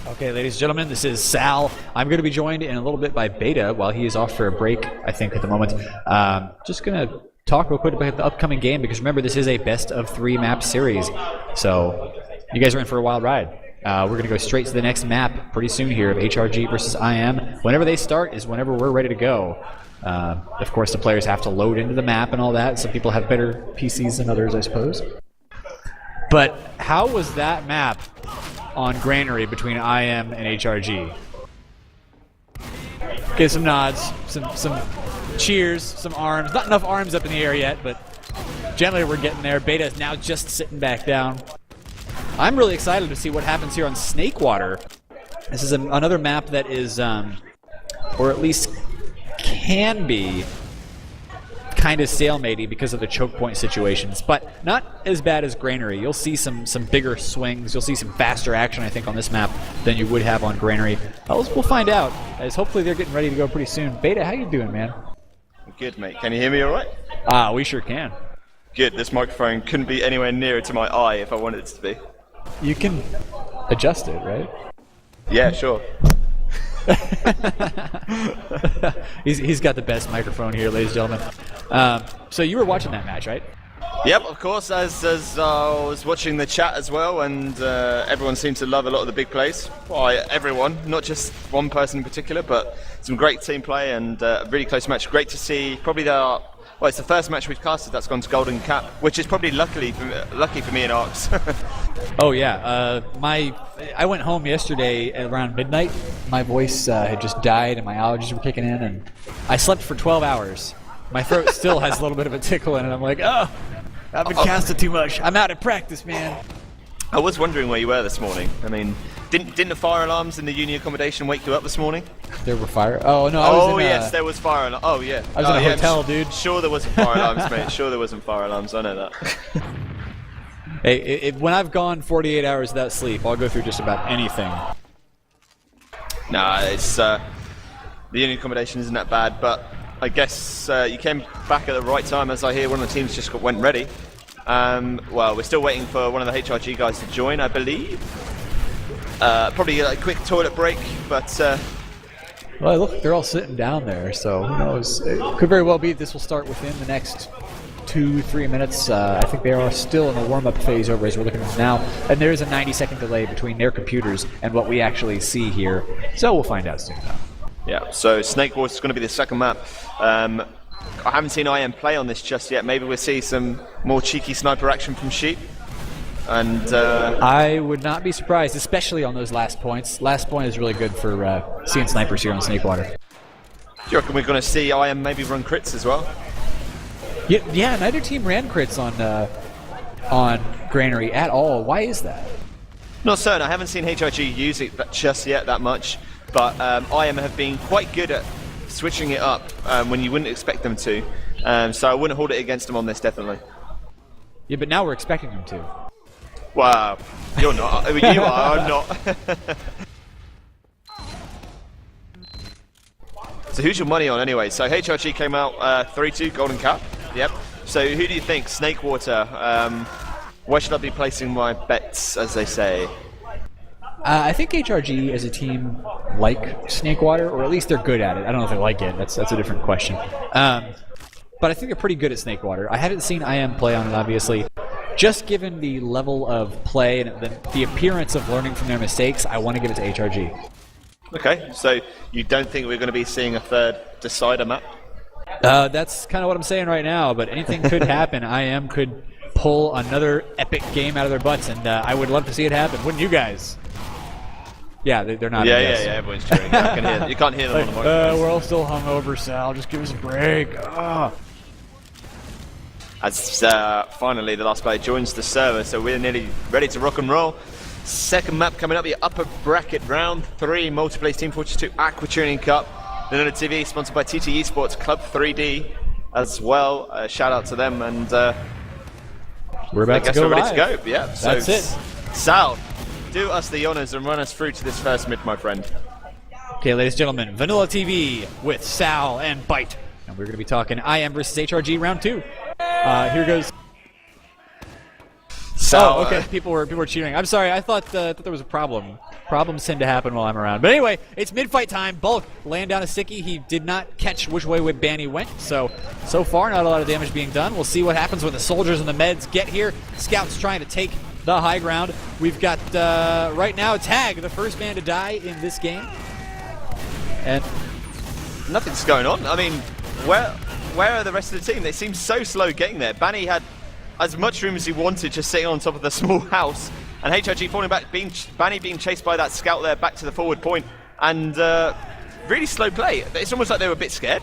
Okay, ladies and gentlemen, this is Sal. I'm going to be joined in a little bit by Beta while he is off for a break, I think, at the moment. Just going to talk real quick about the upcoming game, because remember, this is a best-of-3 map series. So you guys are in for a wild ride. We're going to go straight to the next map pretty soon here of HRG versus IM. Whenever they start is whenever we're ready to go. Of course, the players have to load into the map and all that. Some people have better PCs than others, I suppose. But how was that map on Granary between IM and HRG? Okay, some nods, some cheers, some arms. Not enough arms up in the air yet, but generally we're getting there. Beta is now just sitting back down. I'm really excited to see what happens here on Snakewater. This is another map that is, or at least can be, kind of stalematey because of the choke point situations, but not as bad as Granary. You'll see some bigger swings. You'll see some faster action, I think, on this map than you would have on Granary. We'll find out, as hopefully they're getting ready to go pretty soon. Beta, how you doing, man? Good, mate. Can you hear me all right? We sure can. Good. This microphone couldn't be anywhere nearer to my eye if I wanted it to be. You can adjust it, right? Yeah, sure. He's got the best microphone here, ladies and gentlemen. So you were watching that match, right? Yep, of course, as I was watching the chat as well, and everyone seemed to love a lot of the big plays. Well, everyone, not just one person in particular, but some great team play and a really close match. Great to see. Probably well, it's the first match we've casted that's gone to Golden Cap, which is probably lucky for me and Arcs. Oh yeah, I went home yesterday at around midnight. My voice had just died and my allergies were kicking in, and I slept for 12 hours. My throat still has a little bit of a tickle in it. I'm like, oh, I've been casted too much. I'm out of practice, man. I was wondering where you were this morning. I mean, didn't the fire alarms in the uni accommodation wake you up this morning? There were fire? Oh no, I was in, yes, there was fire alarm. Oh yeah. I was in a hotel, dude. Sure there wasn't fire alarms, mate. Sure there wasn't fire alarms. I know that. Hey, when I've gone 48 hours without sleep, I'll go through just about anything. Nah, it's the uni accommodation isn't that bad, but I guess you came back at the right time, as I hear one of the teams just went ready. Well, we're still waiting for one of the HRG guys to join, I believe. Probably a quick toilet break, but... Well, look, they're all sitting down there, so who knows? It could very well be this will start within the next 2-3 minutes. I think they are still in the warm-up phase over as we're looking at this now, and there is a 90-second delay between their computers and what we actually see here, so we'll find out soon enough. Yeah, so Snakewater is going to be the second map. I haven't seen IM play on this just yet. Maybe we'll see some more cheeky sniper action from Sheep. And I would not be surprised, especially on those last points. Last point is really good for seeing snipers here on Snakewater. Do you reckon we're going to see IM maybe run crits as well? Yeah, neither team ran crits on Granary at all. Why is that? Not certain. I haven't seen HRG use it just yet that much, but IM have been quite good at switching it up when you wouldn't expect them to. So I wouldn't hold it against them on this, definitely. Yeah, but now we're expecting them to. Wow, you're not. I mean, you are, I'm not. So who's your money on anyway? So HRG came out 3-2, Golden Cap. Yep. So who do you think? Snakewater. Where should I be placing my bets, as they say? I think HRG as a team like Snakewater, or at least they're good at it. I don't know if they like it. That's a different question. But I think they're pretty good at Snakewater. I haven't seen IM play on it, obviously. Just given the level of play and the appearance of learning from their mistakes, I want to give it to HRG. Okay, so you don't think we're going to be seeing a third decider map? That's kind of what I'm saying right now, but anything could happen. IM could pull another epic game out of their butts, and I would love to see it happen. Wouldn't you guys? Yeah, they're not. Yeah, everyone's cheering. You can't hear them on the microphone. We're all still hungover, Sal. Just give us a break. As finally the last player joins the server, so we're nearly ready to rock and roll. Second map coming up, the upper bracket round 3 multiplayer Team Fortress 2 Aqua Tuning Cup. VanillaTV sponsored by TT Esports Club 3D as well. Shout out to them, and we're about to go ready to go. Yeah, so that's it. Sal, do us the honors and run us through to this first mid, my friend. Okay, ladies and gentlemen, VanillaTV with Sal and Bite, and we're going to be talking IM versus HRG round 2. Here goes. So, oh, okay. People were cheering. I'm sorry. I thought there was a problem. Problems tend to happen while I'm around. But anyway, it's mid-fight time. Bulk laying down a sticky. He did not catch which way Banny went. So far, not a lot of damage being done. We'll see what happens when the soldiers and the meds get here. Scouts trying to take the high ground. We've got, right now, Tag, the first man to die in this game. And nothing's going on. I mean, where are the rest of the team? They seem so slow getting there. Banny had as much room as he wanted, just sitting on top of the small house, and HRG falling back, Banny being chased by that scout there back to the forward point, and really slow play. It's almost like they were a bit scared.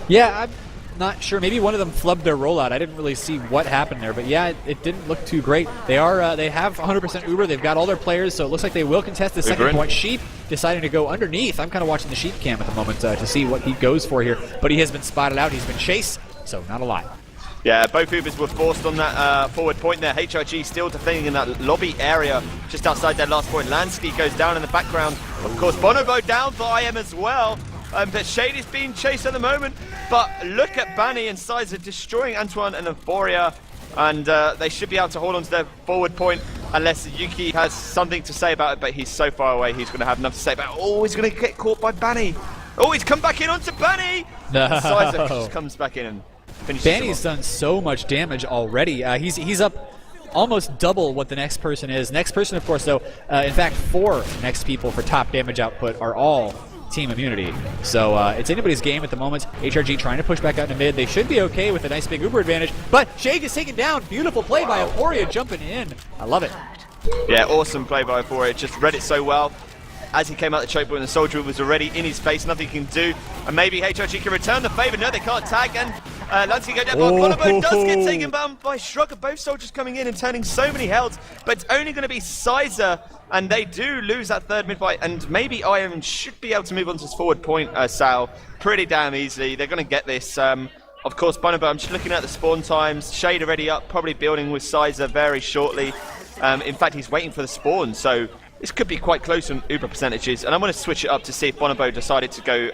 Yeah, I'm not sure. Maybe one of them flubbed their rollout. I didn't really see what happened there, but yeah, it didn't look too great. They have 100% Uber. They've got all their players, so it looks like they will contest the second point. Sheep deciding to go underneath. I'm kind of watching the Sheep cam at the moment to see what he goes for here, but he has been spotted out. He's been chased, so not a lot. Yeah, both Ubers were forced on that forward point there. HRG still defending in that lobby area just outside their last point. Lansky goes down in the background. Of course, Bonobo down for IM as well. But Shade is being chased at the moment. But look at Banny and Sizer destroying Antoine and Euphoria. And they should be able to hold on to their forward point unless Yuki has something to say about it. But he's so far away, he's going to have enough to say about it. Oh, he's going to get caught by Banny. Oh, he's come back in onto Banny. No. Sizer just comes back in and Banny's done so much damage already. He's up almost double what the next person is. Next person, of course, though, in fact, 4 next people for top damage output are all team immunity. So it's anybody's game at the moment. HRG trying to push back out into mid. They should be okay with a nice big Uber advantage, but Shade is taken down. Beautiful play by Euphoria jumping in. I love it. Yeah, awesome play by Euphoria. Just read it so well. As he came out the choke point, the soldier was already in his face, nothing he can do. And maybe HRG can return the favor. No, they can't tag, and Lansky go down. Bonobo does get taken down by Shrugger. Both soldiers coming in and turning so many healths, but it's only going to be Sizer, and they do lose that third mid-fight, and maybe Iron should be able to move on to his forward point, Sal, pretty damn easily. They're going to get this. Of course, Bonobo, I'm just looking at the spawn times. Shade already up, probably building with Sizer very shortly. In fact, he's waiting for the spawn, so this could be quite close on Uber percentages, and I'm going to switch it up to see if Bonobo decided to go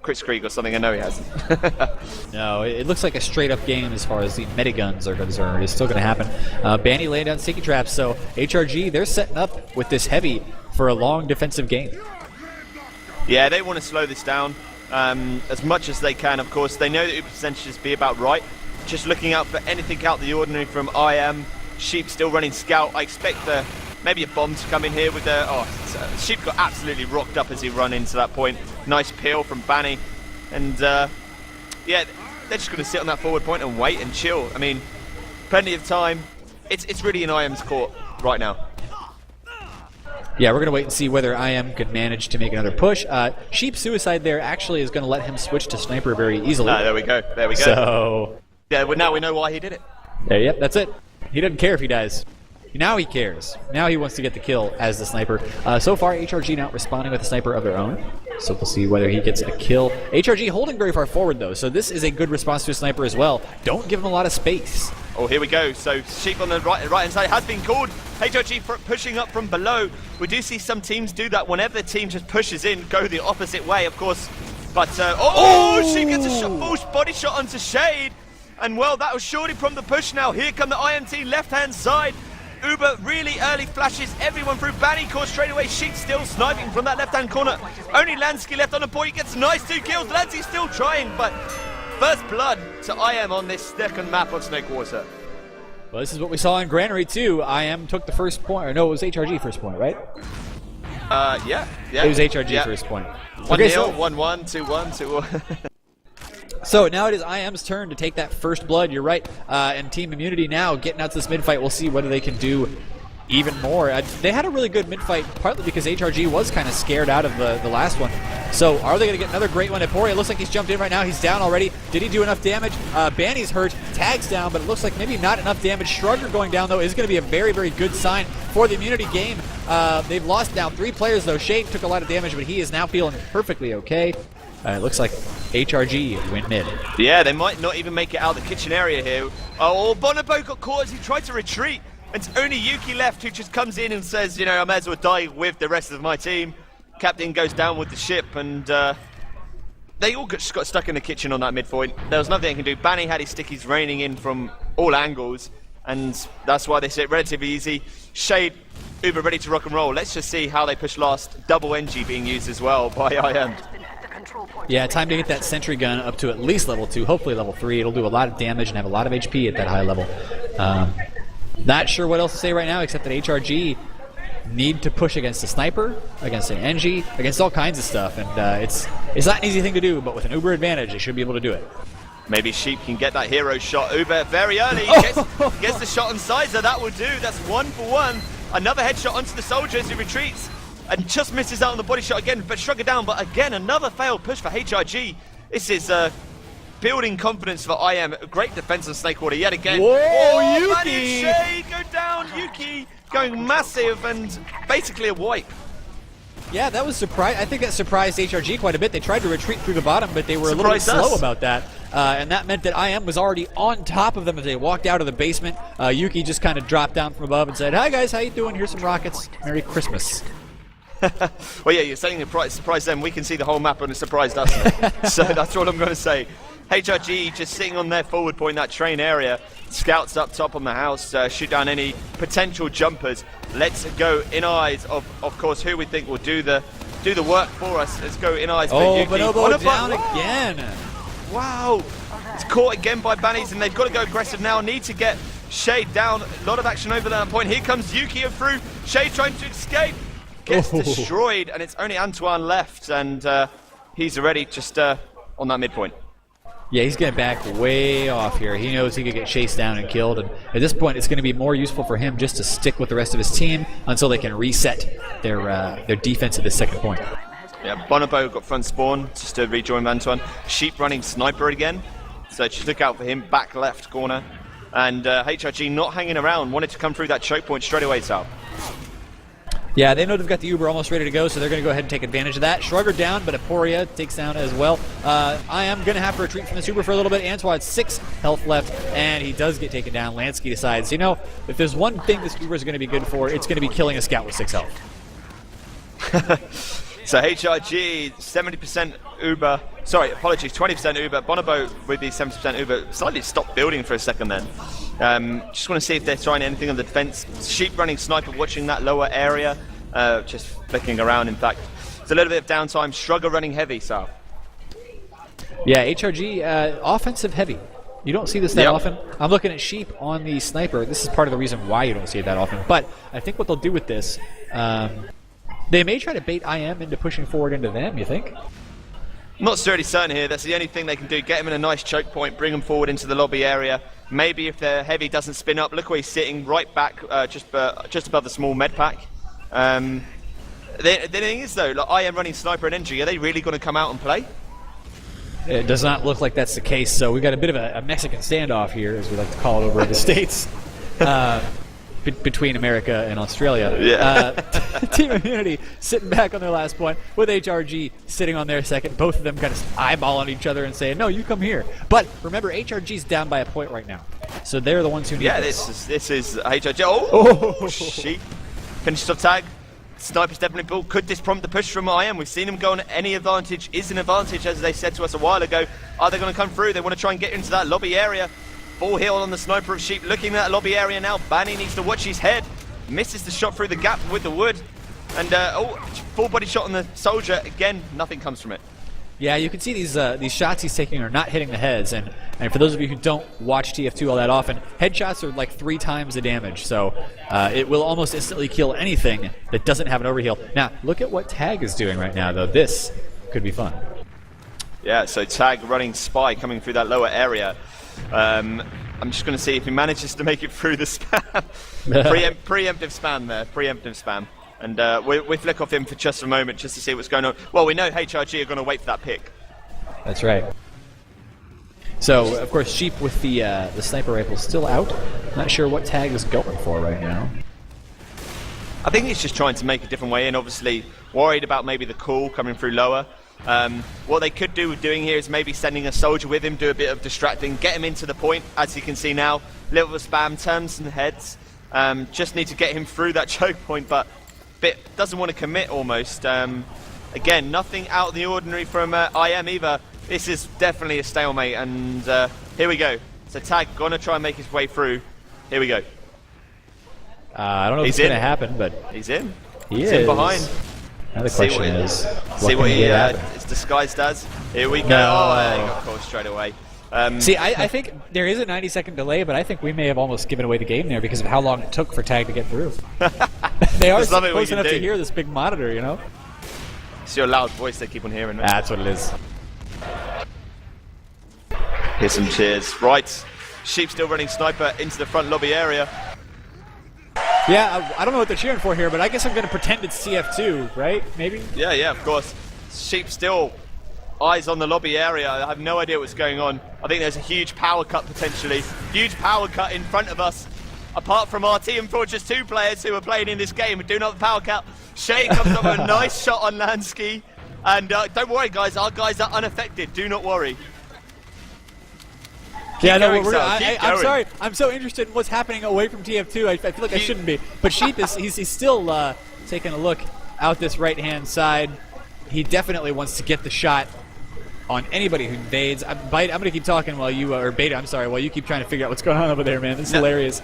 Kritzkrieg or something. I know he hasn't. No, it looks like a straight-up game as far as the metiguns are concerned. It's still going to happen. Banny laying down sticky traps, so HRG, they're setting up with this heavy for a long defensive game. Yeah, they want to slow this down as much as they can, of course. They know that Uber percentages be about right. Just looking out for anything out of the ordinary from IM. Sheep still running scout. I expect maybe a bomb to come in here with the... Sheep got absolutely rocked up as he run into that point. Nice peel from Banny. And, yeah, they're just going to sit on that forward point and wait and chill. I mean, plenty of time. It's really in IM's court right now. Yeah, we're going to wait and see whether IM could manage to make another push. Sheep Suicide there actually is going to let him switch to Sniper very easily. There we go. There we go. So... yeah, well, now we know why he did it. Yep, that's it. He doesn't care if he dies. Now he cares. Now he wants to get the kill as the sniper. So far, HRG not responding with a sniper of their own. So we'll see whether he gets a kill. HRG holding very far forward, though, so this is a good response to a sniper as well. Don't give him a lot of space. Oh, here we go. So Sheep on the right-hand side has been called. HRG pushing up from below. We do see some teams do that whenever the team just pushes in, go the opposite way, of course. But, Sheep gets a full body shot onto Shade. And, well, that was surely from the push now. Here come the IMT left-hand side. Uber really early flashes everyone through. Banny caught straight away. Sheep still sniping from that left-hand corner. Only Lansky left on the point. He gets a nice 2 kills. Lansky still trying, but first blood to IM on this second map on Snakewater. Well, this is what we saw in Granary, too. IM took the first point. Or no, it was HRG first point, right? Yeah. It was HRG first point. 1-0, 1-1, 2-1, 2-1. So now it is IM's turn to take that first blood. You're right. And Team Immunity now getting out to this mid-fight. We'll see whether they can do even more. They had a really good mid-fight, partly because HRG was kind of scared out of the last one. So are they going to get another great one? Euphoria looks like he's jumped in right now. He's down already. Did he do enough damage? Banny's hurt. Tag's down, but it looks like maybe not enough damage. Shrugger going down, though, is going to be a very, very good sign for the Immunity game. They've lost now 3 players, though. Shade took a lot of damage, but he is now feeling perfectly okay. It looks like HRG win mid. Yeah, they might not even make it out of the kitchen area here. Oh, Bonobo got caught as he tried to retreat. It's only Yuki left who just comes in and says, you know, I may as well die with the rest of my team. Captain goes down with the ship, and they all just got stuck in the kitchen on that midpoint. There was nothing they can do. Banny had his stickies raining in from all angles, and that's why they say it relatively easy. Shade, Uber ready to rock and roll. Let's just see how they push last. Double NG being used as well by IM. Yeah, time to get that sentry gun up to at least level 2, hopefully level 3. It'll do a lot of damage and have a lot of HP at that high level. Not sure what else to say right now, except that HRG need to push against a sniper, against an NG, against all kinds of stuff, and it's not an easy thing to do, but with an Uber advantage, they should be able to do it. Maybe Sheep can get that hero shot. Uber very early, gets the shot on Sizer, that will do. That's 1 for 1. Another headshot onto the soldier as he retreats, and just misses out on the body shot again, but Shrugger down, but again, another failed push for HRG. This is building confidence for IM. Great defense on Snakewater yet again. Whoa, Yuki! Manny and Shade go down. Yuki going massive and basically a wipe. Yeah, that was surprising. I think that surprised HRG quite a bit. They tried to retreat through the bottom, but they were a little bit slow about that. And that meant that IM was already on top of them as they walked out of the basement. Yuki just kind of dropped down from above and said, "Hi guys, how you doing? Here's some rockets. Merry Christmas." Well, yeah, you're saying a surprise them. We can see the whole map and it surprised us. So that's all I'm going to say. HRG just sitting on their forward point, that train area. Scouts up top on the house, shoot down any potential jumpers. Let's go in eyes of course, who we think will do the work for us. Let's go in eyes for Yuki. Bonobo down again. Wow. It's caught again by Bannies, and they've got to go aggressive now. Need to get Shade down. A lot of action over that point. Here comes Yuki through. Shade trying to escape. Gets destroyed, and it's only Antoine left, and he's already just on that midpoint. Yeah, he's going to back way off here. He knows he could get chased down and killed, and at this point it's going to be more useful for him just to stick with the rest of his team until they can reset their defense at the second point. Yeah, Bonobo got front spawn just to rejoin Antoine. Sheep running sniper again, so just look out for him, back left corner. And HRG not hanging around, wanted to come through that choke point straight away, Sal. Yeah, they know they've got the Uber almost ready to go, so they're going to go ahead and take advantage of that. Shrugger down, but Aporia takes down as well. I am going to have to retreat from this Uber for a little bit. Antoine 6 health left, and he does get taken down. Lansky decides, you know, if there's one thing this Uber is going to be good for, it's going to be killing a scout with 6 health. So HRG, 70% Uber, sorry, apologies, 20% Uber. Bonobo with the 70% Uber slightly stopped building for a second then. Just want to see if they're trying anything on the defense. Sheep running sniper, watching that lower area, just flicking around in fact. It's a little bit of downtime. Shrugger running heavy, so. Yeah, HRG, offensive heavy. You don't see this that often. I'm looking at Sheep on the sniper. This is part of the reason why you don't see it that often. But I think what they'll do with this, they may try to bait IM into pushing forward into them, you think? Not necessarily certain here. That's the only thing they can do. Get him in a nice choke point, bring him forward into the lobby area. Maybe if their heavy doesn't spin up, look where he's sitting, right back, just above the small med pack. The thing is though, like IM running sniper and NG, are they really going to come out and play? It does not look like that's the case, so we've got a bit of a Mexican standoff here, as we like to call it over in the States. Between America and Australia. Yeah. Team Immunity sitting back on their last point with HRG sitting on their second. Both of them kind of eyeballing each other and saying, no, you come here. But remember, HRG's down by a point right now. So they're the ones who need this is HRG. Oh, Sheep. Finished off tag. Sniper's definitely built. Could this prompt the push from IM? We've seen him go on any advantage is an advantage, as they said to us a while ago. Are they going to come through? They want to try and get into that lobby area. Full heal on the sniper of Sheep, looking at that lobby area now. Banny needs to watch his head. Misses the shot through the gap with the wood. And, full body shot on the soldier. Again, nothing comes from it. Yeah, you can see these shots he's taking are not hitting the heads. And for those of you who don't watch TF2 all that often, headshots are like 3 times the damage. So it will almost instantly kill anything that doesn't have an overheal. Now, look at what Tag is doing right now, though. This could be fun. Yeah, so Tag running Spy coming through that lower area. I'm just going to see if he manages to make it through the spam. Preemptive spam there, preemptive spam. And we flick off him for just a moment just to see what's going on. Well, we know HRG are going to wait for that pick. That's right. So, of course, Sheep with the sniper rifle still out. Not sure what Tag is going for right now. I think he's just trying to make a different way in, obviously worried about maybe the call coming through lower. What they could do with doing here is maybe sending a soldier with him, do a bit of distracting, get him into the point, as you can see now. Little of a spam, turn some heads. Just need to get him through that choke point, but doesn't want to commit almost. Again, nothing out of the ordinary from IM either. This is definitely a stalemate, and here we go. So Tag gonna try and make his way through. Here we go. I don't know if it's going to happen, but he's in. He's in behind. Now the question is, see what he is disguised as. Here we go. No. Oh, he got caught straight away. See, I think there is a 90-second delay, but I think we may have almost given away the game there because of how long it took for Tag to get through. They are close enough to hear this big monitor, you know? It's your loud voice they keep on hearing. Right? That's what it is. Here's some cheers. Right. Sheep still running Sniper into the front lobby area. Yeah, I don't know what they're cheering for here, but I guess I'm going to pretend it's CF2, right? Maybe? Yeah, of course. Sheep still eyes on the lobby area. I have no idea what's going on. I think there's a huge power cut potentially. Huge power cut in front of us. Apart from our Team Fortress 2 players who are playing in this game and do not have the power cut. Shade comes up with a nice shot on Lange. And don't worry, guys. Our guys are unaffected. Do not worry. Yeah, no, I'm sorry. I'm so interested in what's happening away from TF2. I feel like I shouldn't be. But Sheep is he's still taking a look out this right-hand side. He definitely wants to get the shot on anybody who invades. I'm going to keep talking while you, or Beta, I'm sorry, while you keep trying to figure out what's going on over there, man. This is hilarious.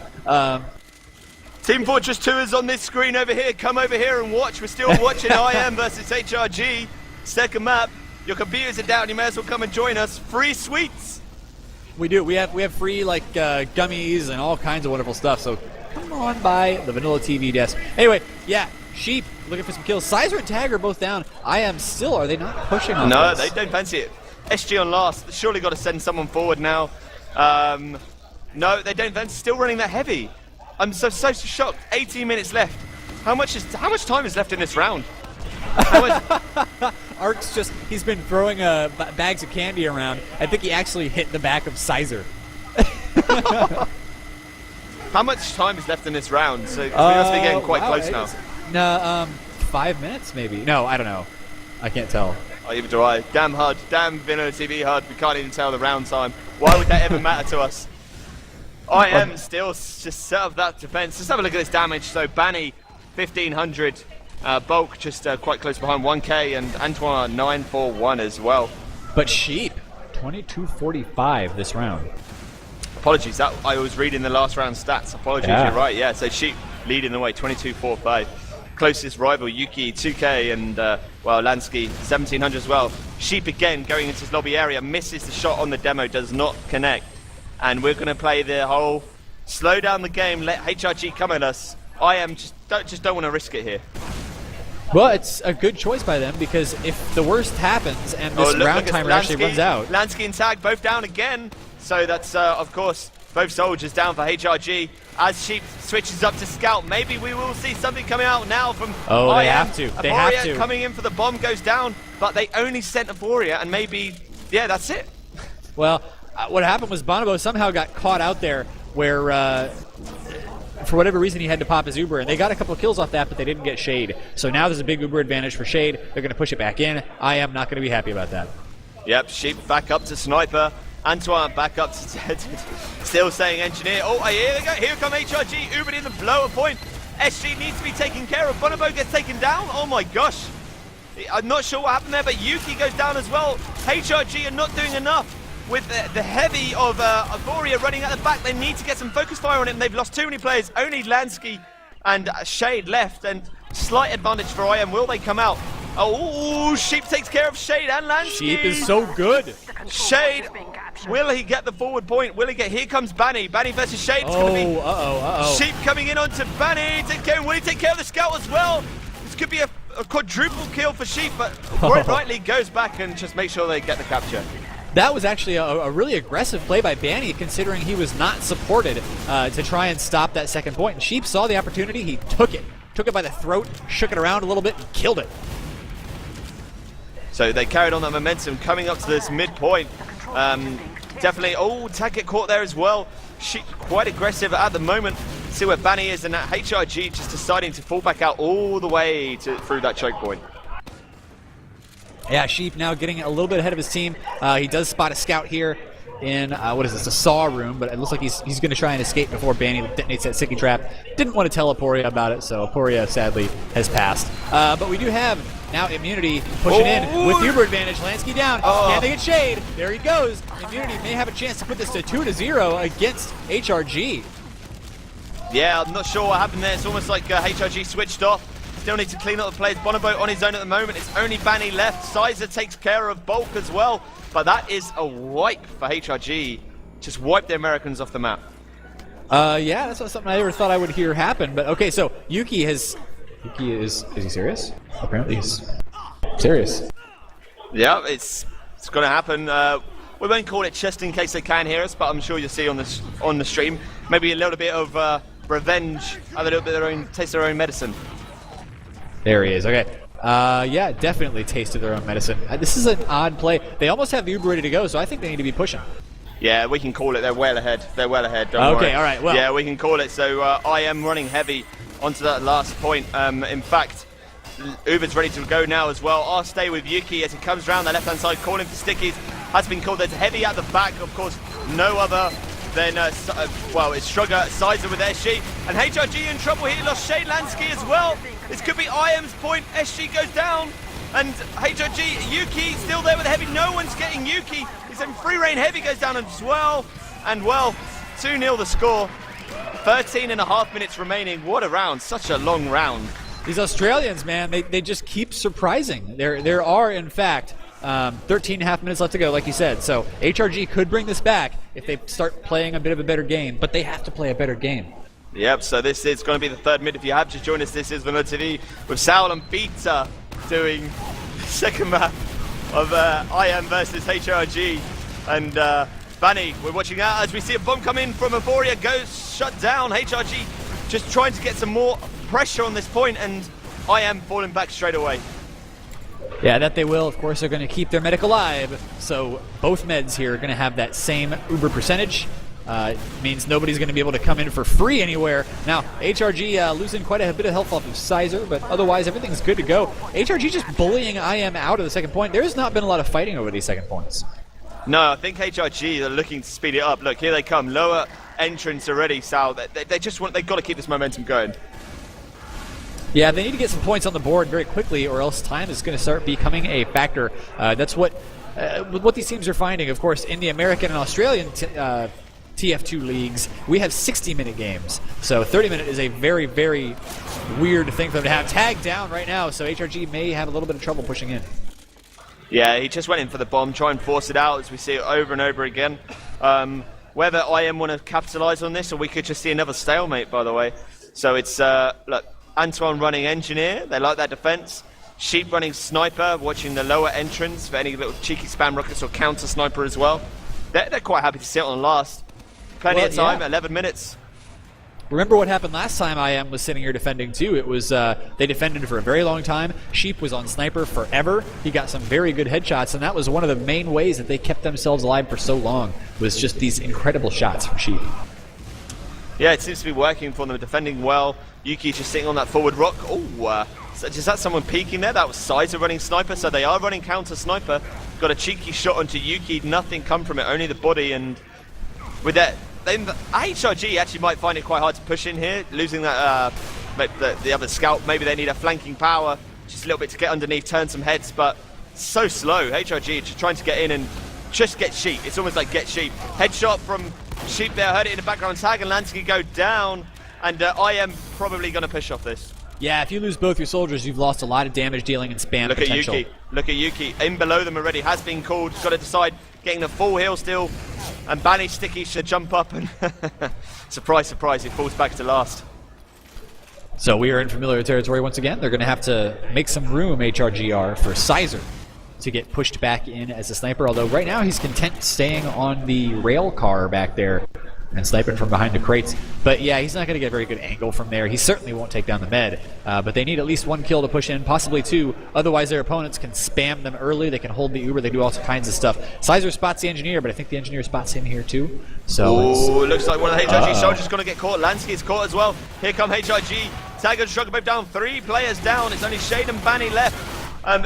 Team Fortress 2 is on this screen over here. Come over here and watch. We're still watching IM versus HRG. Second map. Your computers are down. You may as well come and join us. Free sweets. We do. We have free like gummies and all kinds of wonderful stuff. So come on by the VanillaTV desk. Anyway, yeah, Sheep looking for some kills. Sizer and Tag are both down. IM still. Are they not pushing on No, this? they don't fancy it. SG on last. Surely got to send someone forward now. No, they don't fancy. Still running that heavy. I'm so shocked. 18 minutes left. How much time is left in this round? Ark's he's been throwing bags of candy around. I think he actually hit the back of Sizer. How much time is left in this round? So we must be getting quite close now. No, 5 minutes maybe. No, I don't know. I can't tell. Oh, even do I. Damn HUD. Damn VanillaTV HUD. We can't even tell the round time. Why would that ever matter to us? I am still just set up that defense. Let's have a look at this damage. So Banny, 1500. Bulk just quite close behind 1k, and Antoine 941 as well. But Sheep 2245 this round. Apologies, that I was reading the last round stats. Apologies, yeah. You're right. Yeah, so Sheep leading the way 2245. Closest rival Yuki 2k and well Lansky 1700 as well. Sheep again going into his lobby area, misses the shot on the demo, does not connect, and we're going to play the whole slow down the game, let HRG come at us. I am just don't want to risk it here. Well, it's a good choice by them because if the worst happens and this round timer actually runs out. Lansky and Tag both down again. So that's, of course, both soldiers down for HRG. As Sheep switches up to Scout, maybe we will see something coming out now from Oh, they have to. They have to. Coming in for the bomb goes down, but they only sent Aporia, and maybe, yeah, that's it. Well, what happened was Bonobo somehow got caught out there where... for whatever reason, he had to pop his Uber, and they got a couple of kills off that, but they didn't get Shade. So now there's a big Uber advantage for Shade. They're going to push it back in. I am not going to be happy about that. Yep, Sheep back up to Sniper. Antoine back up to still saying Engineer. Oh, here they go. Here come HRG. Ubered in the blower point. SG needs to be taken care of. Bonobo gets taken down. Oh my gosh. I'm not sure what happened there, but Yuki goes down as well. HRG are not doing enough. With the heavy of Aporia running at the back, they need to get some focus fire on him. They've lost too many players. Only Lansky and Shade left, and slight advantage for IM. Will they come out? Oh, Sheep takes care of Shade and Lansky. Sheep is so good. Shade, will he get the forward point? Will he get? Here comes Banny. Banny versus Shade. It's going to be Sheep coming in onto Banny. Will he take care of the Scout as well? This could be a quadruple kill for Sheep, but Roy rightly goes back and just make sure they get the capture. That was actually a really aggressive play by Banny, considering he was not supported to try and stop that second point. And Sheep saw the opportunity, he took it. Took it by the throat, shook it around a little bit, and killed it. So they carried on that momentum coming up to this midpoint. Definitely, Tag get caught there as well. Sheep quite aggressive at the moment. See where Banny is, and HRG just deciding to fall back out all the way through that choke point. Yeah, Sheep now getting a little bit ahead of his team. He does spot a Scout here in, what is this, a saw room, but it looks like he's going to try and escape before Banny detonates that sticky trap. Didn't want to tell Aporia about it, so Aporia sadly has passed. But we do have now Immunity pushing in with Uber advantage. Lansky down. Can they get Shade? There he goes. Immunity may have a chance to put this to 2-0 against HRG. Yeah, I'm not sure what happened there. It's almost like HRG switched off. Still need to clean up the players. Bonobo on his own at the moment. It's only Banny left. Sizer takes care of Bulk as well. But that is a wipe for HRG. Just wipe the Americans off the map. Yeah, that's not something I ever thought I would hear happen. But okay, so Yuki is he serious? Apparently he's serious. Yeah, it's going to happen. We won't call it just in case they can hear us, but I'm sure you'll see on the stream. Maybe a little bit of revenge, have a little bit of their own, taste their own medicine. There he is. Okay. Yeah, definitely tasted their own medicine. This is an odd play. They almost have the Uber ready to go, so I think they need to be pushing. Yeah, we can call it. They're well ahead. They're well ahead. Don't worry. All right. Well. Yeah, we can call it. So I am running heavy onto that last point. In fact, Uber's ready to go now as well. I'll stay with Yuki as he comes around the left-hand side, calling for stickies. Has been called. There's heavy at the back. Of course, no other than well, it's Shrugger, Sizer with SG, and HRG in trouble here. Lost Shade Lansky as well. This could be IM's point. SG goes down, and HRG, Yuki still there with heavy. No one's getting Yuki. He's in free reign. Heavy goes down as well, and well, 2-0 the score. 13.5 minutes remaining. What a round! Such a long round. These Australians, man, they just keep surprising. There are, in fact, 13.5 minutes left to go, like you said. So HRG could bring this back if they start playing a bit of a better game, but they have to play a better game. Yep, so this is going to be the third mid. If you have just joined us, this is VanillaTV with Saul and Peter doing the second map of IM versus HRG. And Vanny, we're watching out as we see a bomb come in from Euphoria, goes shut down. HRG just trying to get some more pressure on this point, and IM falling back straight away. Yeah, that they will. Of course, they're going to keep their medic alive. So both meds here are going to have that same Uber percentage. It means nobody's going to be able to come in for free anywhere. Now, HRG losing quite a bit of health off of Sizer, but otherwise everything's good to go. HRG just bullying IM out of the second point. There's not been a lot of fighting over these second points. No, I think HRG are looking to speed it up. Look, here they come. Lower entrance already, Sal. They've got to keep this momentum going. Yeah, they need to get some points on the board very quickly, or else time is going to start becoming a factor. That's what these teams are finding. Of course, in the American and Australian TF2 leagues, we have 60-minute games. So 30-minute is a very, very weird thing for them to have. Tagged down right now, so HRG may have a little bit of trouble pushing in. Yeah, he just went in for the bomb, try and force it out, as we see it over and over again. Whether IM want to capitalize on this, or we could just see another stalemate, by the way. So it's, look, Antoine running engineer, they like that defense. Sheep running sniper, watching the lower entrance for any little cheeky spam rockets or counter sniper as well. They're quite happy to sit on last. Plenty of time, 11 minutes. Remember what happened last time IM was sitting here defending too. It was, they defended for a very long time. Sheep was on sniper forever. He got some very good headshots, and that was one of the main ways that they kept themselves alive for so long, was just these incredible shots from Sheep. Yeah, it seems to be working for them, defending well. Yuki just sitting on that forward rock. Oh, is that someone peeking there? That was Sizer running sniper, so they are running counter sniper. Got a cheeky shot onto Yuki, nothing come from it, only the body, and with that, then the HRG actually might find it quite hard to push in here, losing that the other scout. Maybe they need a flanking power, just a little bit to get underneath, turn some heads, but so slow. HRG just trying to get in and just get Sheep. It's almost like get Sheep. Headshot from Sheep there, heard it in the background tag, and Lansky go down, and IM probably going to push off this. Yeah, if you lose both your soldiers, you've lost a lot of damage dealing and spam potential. Look at Yuki. In below them already, has been called. Got to decide, getting the full heal still. And Banny Sticky should jump up and surprise, surprise, he falls back to last. So we are in familiar territory once again. They're going to have to make some room, HRGR, for Sizer to get pushed back in as a sniper. Although right now he's content staying on the rail car back there and sniping from behind the crates. But yeah, he's not going to get a very good angle from there. He certainly won't take down the med. But they need at least one kill to push in, possibly two. Otherwise their opponents can spam them early. They can hold the Uber. They do all kinds of stuff. Sizer spots the engineer, but I think the engineer spots him here too. So it looks like one of the HRG soldiers going to get caught. Lansky's caught as well. Here come HRG. Tagger struggle both down. 3 players down. It's only Shade and Banny left.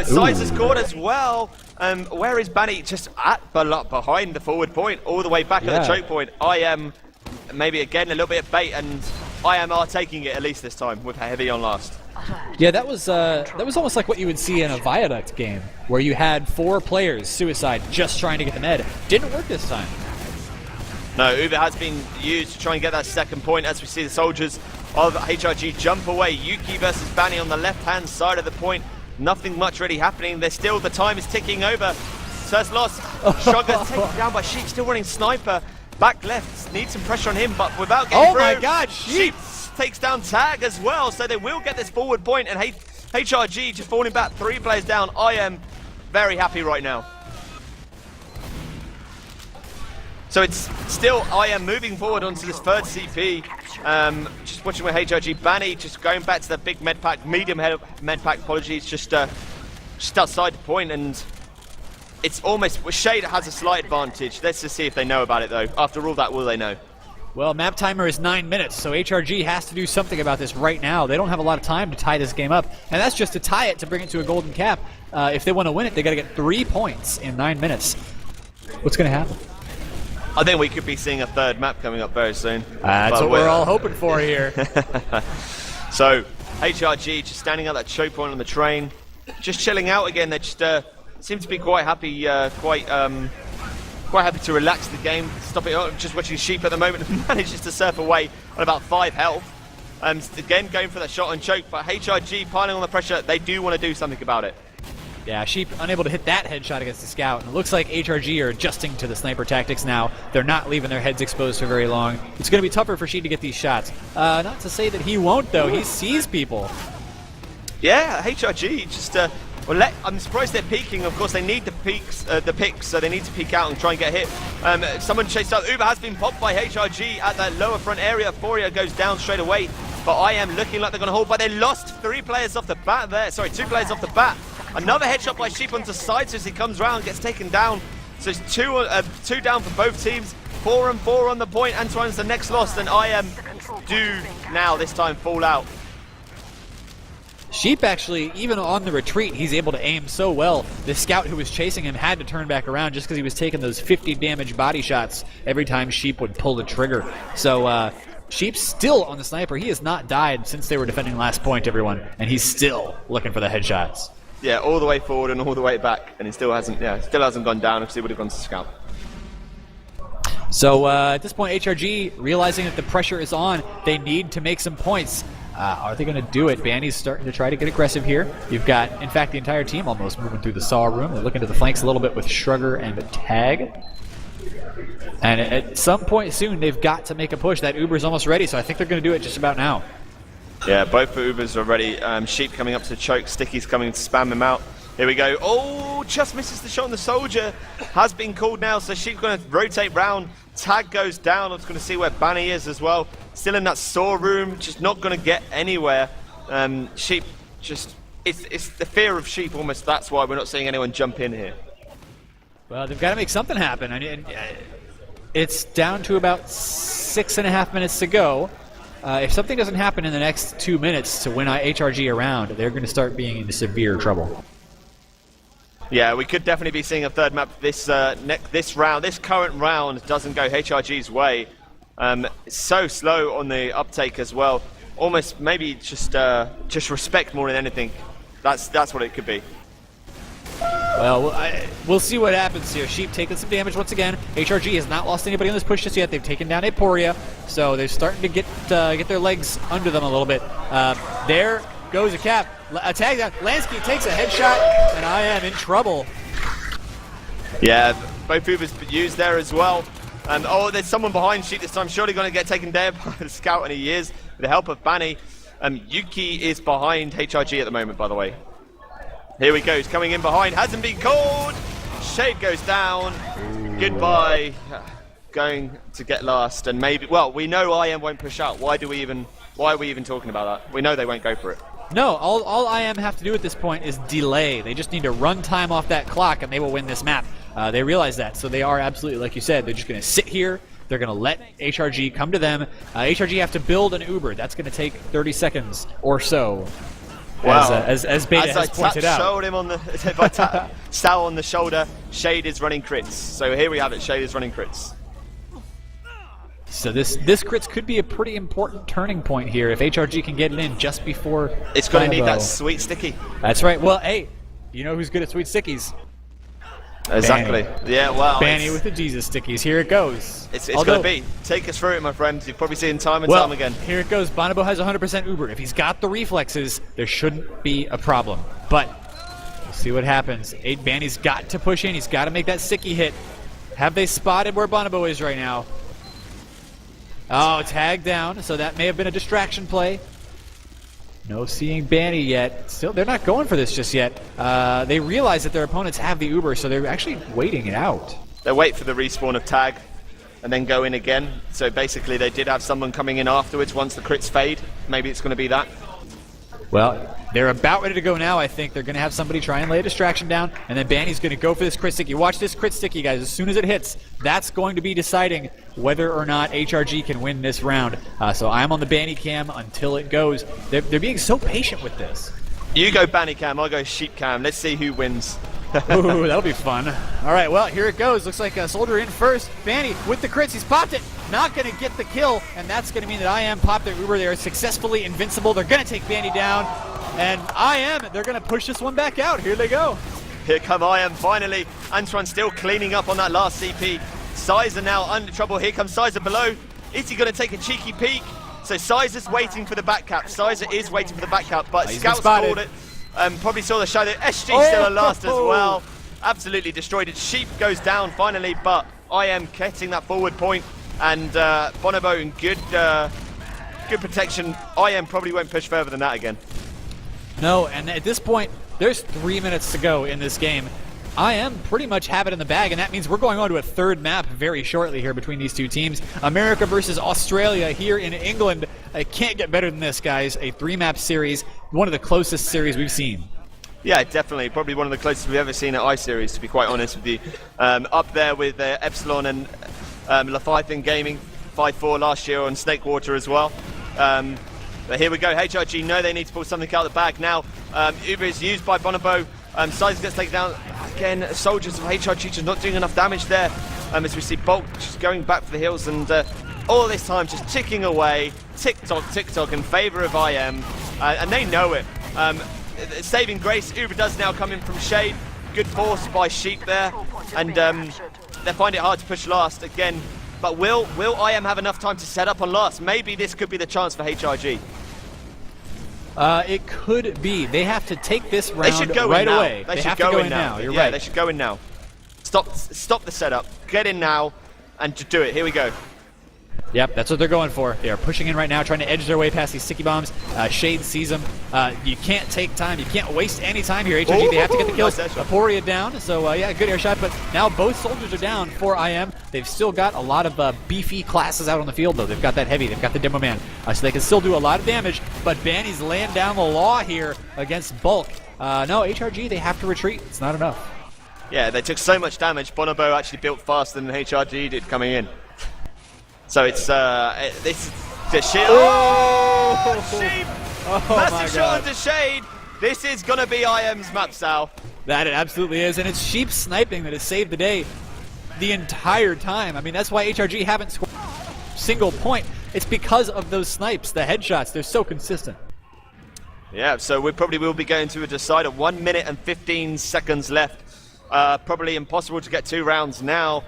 Sizer's caught as well. Where is Banny? Just behind the forward point, all the way back at the choke point. IM maybe again a little bit of bait, and IM are taking it at least this time with heavy on last. Yeah, that was almost like what you would see in a Viaduct game, where you had 4 players suicide just trying to get the med. Didn't work this time. No, Uber has been used to try and get that second point as we see the soldiers of HRG jump away. Yuki versus Bani on the left-hand side of the point. Nothing much really happening. There's still, the time is ticking over. First loss. Shotgun's taken down by Sheep, still running sniper. Back left, needs some pressure on him, but without getting through. Oh my god, Sheep takes down Tag as well, so they will get this forward point, and HRG just falling back 3 players down. I am very happy right now. So it's still I am moving forward onto this third CP. Just watching with HRG. Bani just going back to the big med pack, medium med pack, apologies, just outside the point, and it's almost Shade has a slight advantage. Let's just see if they know about it though. After all that, will they know? Well, map timer is 9 minutes, so HRG has to do something about this right now. They don't have a lot of time to tie this game up, and that's just to tie it to bring it to a golden cap. If they want to win it, they got to get 3 points in 9 minutes. What's going to happen? I think we could be seeing a third map coming up very soon. That's what we're all hoping for here. So HRG just standing at that choke point on the train, just chilling out again. They just seem to be quite happy, quite happy to relax the game, stop it up. Just watching Sheep at the moment manages to surf away on about 5 health. Again going for that shot on choke, but HRG piling on the pressure. They do want to do something about it. Yeah, Sheep unable to hit that headshot against the scout, and it looks like HRG are adjusting to the sniper tactics now. They're not leaving their heads exposed for very long. It's going to be tougher for Sheep to get these shots. Not to say that he won't, though. He sees people. Yeah, HRG just... I'm surprised they're peeking. Of course, they need the picks, so they need to peek out and try and get hit. Someone chased out. Uber has been popped by HRG at that lower front area. Foria goes down straight away, but I am looking like they're going to hold, but they lost 3 players off the bat there. Sorry, 2 players off the bat. Another headshot by Sheep onto side, so as he comes round, gets taken down. So it's 2 down for both teams. 4 and 4 on the point. Antoine's the next loss, and I am do now this time fall out. Sheep actually, even on the retreat, he's able to aim so well. The scout who was chasing him had to turn back around just because he was taking those 50 damage body shots every time Sheep would pull the trigger. So Sheep's still on the sniper. He has not died since they were defending last point, everyone, and he's still looking for the headshots. Yeah, all the way forward and all the way back, and he still hasn't gone down because he would have gone to scout. So at this point, HRG, realizing that the pressure is on, they need to make some points. Are they going to do it? Banny's starting to try to get aggressive here. You've got, in fact, the entire team almost moving through the saw room. They're looking to the flanks a little bit with Shrugger and Tag. And at some point soon, they've got to make a push. That Uber's almost ready, so I think they're going to do it just about now. Yeah, both the Ubers are ready. Sheep coming up to the choke. Sticky's coming to spam him out. Here we go. Oh, just misses the shot on the soldier. Has been called now, so Sheep's going to rotate round. Tag goes down. I'm just going to see where Banny is as well. Still in that saw room, just not going to get anywhere. Sheep just... It's the fear of Sheep almost. That's why we're not seeing anyone jump in here. Well, they've got to make something happen. I mean, it's down to about 6.5 minutes to go. If something doesn't happen in the next 2 minutes to win HRG around, they're going to start being in severe trouble. Yeah, we could definitely be seeing a third map. This round, this current round doesn't go HRG's way. It's so slow on the uptake as well. Almost maybe just respect more than anything. That's what it could be. Well, we'll see what happens here. Sheep taking some damage once again. HRG has not lost anybody on this push just yet. They've taken down Aporia, so they're starting to get their legs under them a little bit. There goes a cap. A tag down. Lansky takes a headshot, and I am in trouble. Yeah, both Ubers used there as well. Oh, there's someone behind Sheep this time. Surely going to get taken down by the scout, and he is with the help of Banny. Yuki is behind HRG at the moment, by the way. Here he goes, coming in behind, hasn't been called. Shade goes down. Goodbye. Going to get last, and maybe. Well, we know IM won't push out. Why are we even talking about that? We know they won't go for it. No, all IM have to do at this point is delay. They just need to run time off that clock, and they will win this map. They realize that, so they are absolutely, like you said, they're just going to sit here. They're going to let HRG come to them. HRG have to build an Uber. That's going to take 30 seconds or so. Wow. As Beta has pointed out. Showed him on the, if I tap Sal on the shoulder, Shade is running crits. So here we have it, Shade is running crits. So this crits could be a pretty important turning point here if HRG can get it in just before. It's going to need that sweet sticky. That's right. Well, hey, you know who's good at sweet stickies? Exactly. Banny. Yeah, well. Banny with the Jesus stickies. Here it goes. It's going to be. Take us through it, my friend. You've probably seen time and time again. Here it goes. Bonobo has 100% Uber. If he's got the reflexes, there shouldn't be a problem. But we'll see what happens. Banny's got to push in. He's got to make that sticky hit. Have they spotted where Bonobo is right now? Oh, tagged down. So that may have been a distraction play. No seeing Banny yet. Still, they're not going for this just yet. They realize that their opponents have the Uber, so they're actually waiting it out. They wait for the respawn of tag and then go in again. So basically they did have someone coming in afterwards once the crits fade. Maybe it's going to be that. Well, they're about ready to go now, I think. They're going to have somebody try and lay a distraction down, and then Banny's going to go for this crit sticky. Watch this crit sticky, guys. As soon as it hits, that's going to be deciding whether or not HRG can win this round. So I'm on the Banny cam until it goes. They're being so patient with this. You go Banny cam, I'll go sheep cam. Let's see who wins. Ooh, that'll be fun. All right, well, here it goes. Looks like a Soldier in first. Banny with the crits. He's popped it. Not going to get the kill, and that's going to mean that IM popped their Uber. They are successfully invincible. They're going to take Banny down, and IM, they're going to push this one back out. Here they go. Here come IM finally. Antoine still cleaning up on that last CP. Sizer now under trouble. Here comes Sizer below. Is he going to take a cheeky peek? So Sizer's waiting for the back cap. Sizer is waiting for the back cap, but Scouts called it. Probably saw the shadow. SG still a last as well. Absolutely destroyed it. Sheep goes down finally, but IM getting that forward point, and Bonobo in good protection. IM probably won't push further than that again. No, and at this point, there's 3 minutes to go in this game. IM pretty much have it in the bag, and that means we're going on to a third map very shortly here between these two teams. America versus Australia here in England. It can't get better than this, guys. A 3-map series, one of the closest series we've seen. Yeah, definitely. Probably one of the closest we've ever seen at iSeries, to be quite honest with you. Up there with Epsilon and Leviathan Gaming, 5-4 last year on Snakewater as well. But here we go. HRG know they need to pull something out of the bag now. Uber is used by Bonobo. Size gets taken down. Again, soldiers of HRG just not doing enough damage there. As we see Bulk just going back for the hills, and all this time just ticking away. Tick-tock in favour of IM. And they know it. Saving grace, Uber does now come in from Shade. Good force by Sheep there. And they find it hard to push last again. But will IM have enough time to set up on last? Maybe this could be the chance for HRG. It could be. They have to take this round they should go right in now. away. They have should to go in now. You're yeah, right. They should go in now. Stop the setup. Get in now and do it. Here we go. Yep, that's what they're going for. They are pushing in right now, trying to edge their way past these sticky bombs. Shade sees them. You can't take time. You can't waste any time here. HRG, they have to get the kills. Aporia down, so yeah, good air shot. But now both soldiers are down for IM. They've still got a lot of beefy classes out on the field, though. They've got that heavy. They've got the demo man. So they can still do a lot of damage. But Banny's laying down the law here against Bulk. No, HRG, they have to retreat. It's not enough. Yeah, they took so much damage. Bonobo actually built faster than HRG did coming in. So it's this the Sheep. Oh, Sheep! Massive shot into Shade. This is gonna be IM's map, Sal. That it absolutely is, and it's Sheep sniping that has saved the day the entire time. I mean, that's why HRG haven't scored a single point. It's because of those snipes, the headshots. They're so consistent. Yeah, so we probably will be going to a decider. 1 minute and 15 seconds left. Probably impossible to get 2 rounds now.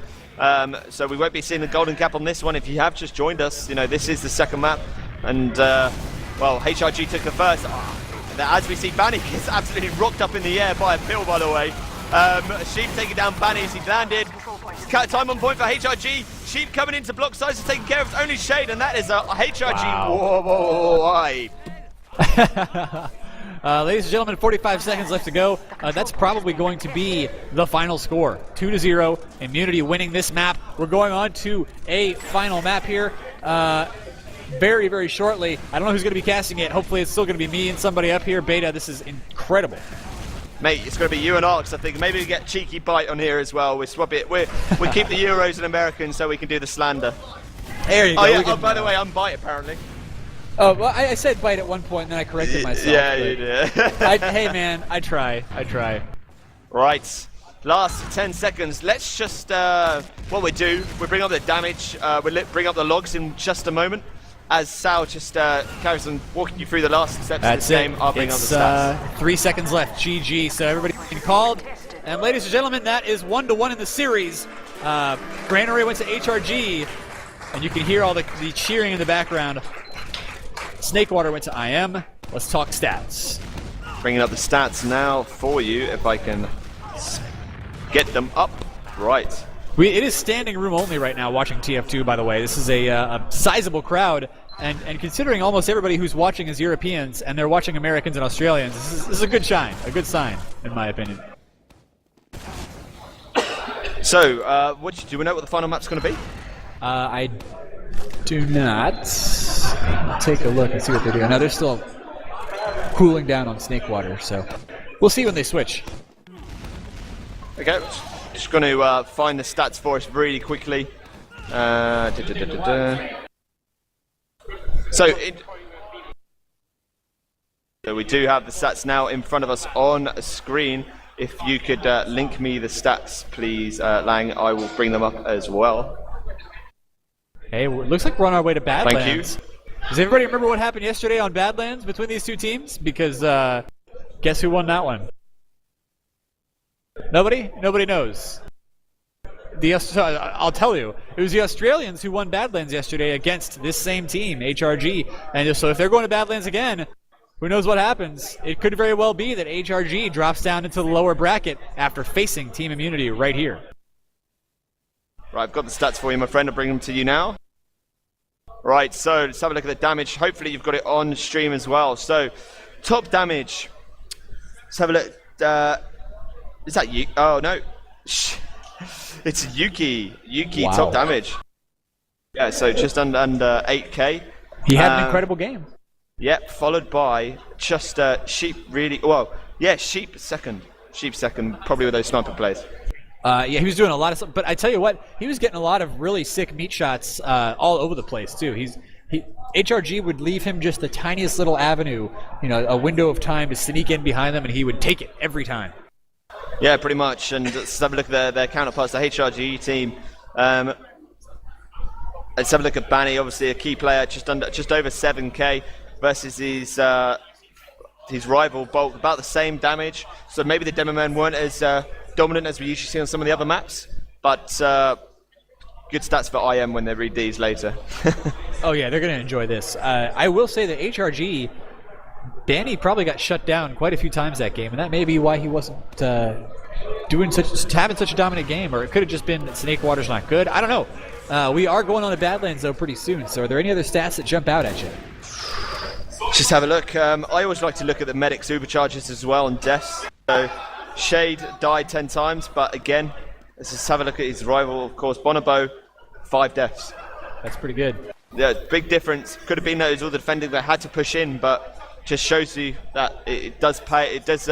So we won't be seeing the golden cap on this one. If you have just joined us, you know, this is the second map. And, well, HRG took the first. As we see, Banny gets absolutely rocked up in the air by a pill, by the way. Sheep taking down Banny as he landed. Time on point for HRG. Sheep coming into block size is taking care of only Shade, and that is a HRG. Wow. Ladies and gentlemen, 45 seconds left to go. That's probably going to be the final score. 2-0, Immunity winning this map. We're going on to a final map here very, very shortly. I don't know who's going to be casting it. Hopefully it's still going to be me and somebody up here. Beta, this is incredible. Mate, it's going to be you and Arx, I think. Maybe we get cheeky bite on here as well. We swap it. We keep the Euros and Americans so we can do the slander. There you go. Oh, yeah. By the way, I'm bite apparently. Oh, well, I said bite at one point, and then I corrected myself. Yeah, you did. Hey, man, I try. Right. Last 10 seconds. Let's just, what we do, we bring up the damage. We'll bring up the logs in just a moment. As Sal just carries on walking you through the last steps of this game, I'll bring up the stats. 3 seconds left. GG. So everybody called. And ladies and gentlemen, that is 1-1 in the series. Granary went to HRG, and you can hear all the cheering in the background. Snakewater went to IM. Let's talk stats. Bringing up the stats now for you, if I can get them up. Right. It is standing room only right now watching TF2, by the way. This is a sizable crowd, and considering almost everybody who's watching is Europeans, and they're watching Americans and Australians, this is a good sign, in my opinion. So, do you know what the final map's going to be? I do not. I'll take a look and see what they're doing. Now, they're still cooling down on Snakewater, so we'll see when they switch. Okay, just going to find the stats for us really quickly. So we do have the stats now in front of us on a screen. If you could link me the stats, please, Lang, I will bring them up as well. Hey, looks like we're on our way to Badlands. Thank you. Does everybody remember what happened yesterday on Badlands between these two teams? Because guess who won that one? Nobody? Nobody knows. I'll tell you. It was the Australians who won Badlands yesterday against this same team, HRG. And so if they're going to Badlands again, who knows what happens? It could very well be that HRG drops down into the lower bracket after facing Team Immunity right here. Right, I've got the stats for you, my friend. I'll bring them to you now. Right, so let's have a look at the damage. Hopefully you've got it on stream as well. So, top damage. Let's have a look. Is that you? Oh, no. It's Yuki. Wow. Top damage. Yeah, so just under 8k. He had an incredible game. Yep, followed by just Sheep really... Well, yeah, Sheep second. Sheep second, probably with those sniper plays. Yeah, he was doing a lot of stuff. But I tell you what, he was getting a lot of really sick meat shots all over the place, too. HRG would leave him just the tiniest little avenue, a window of time to sneak in behind them, and he would take it every time. Yeah, pretty much. And let's have a look at their counterparts, the HRG team. Let's have a look at Banny, obviously a key player, just over 7k versus his rival Bolt, about the same damage. So maybe the demo men weren't as dominant as we usually see on some of the other maps, but good stats for IM when they read these later. Oh yeah, they're going to enjoy this. I will say that HRG, Banny probably got shut down quite a few times that game, and that may be why he wasn't having such a dominant game, or it could have just been that Snakewater's not good. I don't know. We are going on to Badlands though pretty soon, so are there any other stats that jump out at you? Just have a look. I always like to look at the medic's supercharges as well and deaths. So Shade died 10 times, but again, let's just have a look at his rival, of course, Bonobo, 5 deaths. That's pretty good. Yeah, big difference. Could have been that it was all the defending that had to push in, but just shows you that it does pay. It does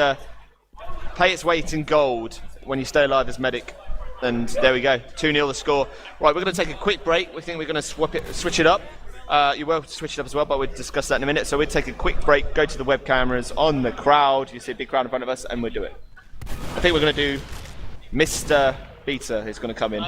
pay its weight in gold when you stay alive as medic. And there we go, 2-0 the score. Right, we're going to take a quick break. We think we're going to switch it up. You will switch it up as well, but we'll discuss that in a minute. So we'll take a quick break, go to the web cameras on the crowd. You see a big crowd in front of us, and we'll do it. I think we're going to do Mr. Beta is going to come in.